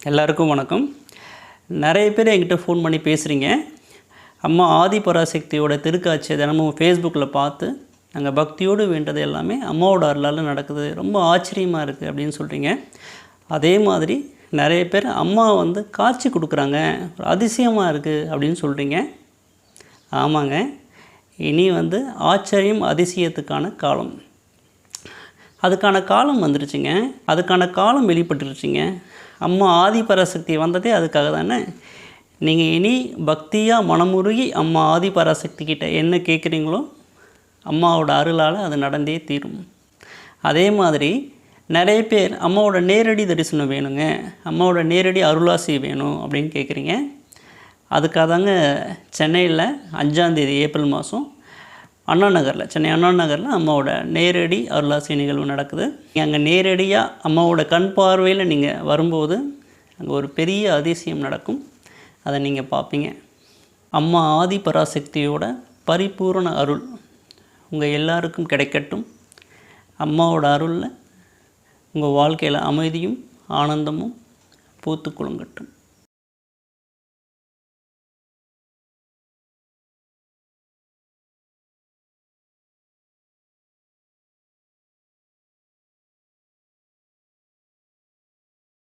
எல்லாருக்கும் வணக்கம். நிறைய பேர் என்கிட்ட ஃபோன் பண்ணி பேசுகிறீங்க. அம்மா ஆதிபராசக்தியோட திருக்காட்சியை தினமும் ஃபேஸ்புக்கில் பார்த்து நாங்கள் பக்தியோடு வேண்டது எல்லாமே அம்மாவோட அருளால் நடக்குது, ரொம்ப ஆச்சரியமாக இருக்குது அப்படின்னு சொல்கிறீங்க. அதே மாதிரி நிறைய பேர் அம்மா காட்சி கொடுக்குறாங்க, ஒரு அதிசயமாக இருக்குது அப்படின்னு சொல்கிறீங்க. ஆமாங்க, இனி ஆச்சரியம் அதிசயத்துக்கான காலம், அதுக்கான காலம் வந்துருச்சுங்க. அதுக்கான காலம் வெளிப்பட்டுருச்சுங்க. அம்மா ஆதிபராசக்தி வந்ததே அதுக்காக தானே. நீங்கள் இனி பக்தியாக மனமுருகி அம்மா ஆதிபராசக்தி கிட்ட என்ன கேட்குறீங்களோ அம்மாவோட அருளால் அது நடந்தே தீரும். அதே மாதிரி நிறைய பேர் அம்மாவோட நேரடி தரிசனம் வேணுங்க, அம்மாவோட நேரடி அருளாசி வேணும் அப்படின்னு கேட்குறீங்க. அதுக்காக தாங்க சென்னையில் 5ஆம் தேதி ஏப்ரல் மாதம் அண்ணா நகரில், சென்னை அண்ணா நகரில் அம்மாவோட நேரடி அருளாசி நிகழ்வு நடக்குது. அங்கே நேரடியாக அம்மாவோட கண் பார்வையில் நீங்கள் வரும்போது அங்கே ஒரு பெரிய அதிசயம் நடக்கும். அதை நீங்கள் பார்ப்பீங்க. அம்மா ஆதிபராசக்தியோட பரிபூரண அருள் உங்கள் எல்லாருக்கும் கிடைக்கட்டும். அம்மாவோட அருளில் உங்கள் வாழ்க்கையில் அமைதியும் ஆனந்தமும் பூத்து குலுங்கட்டும்.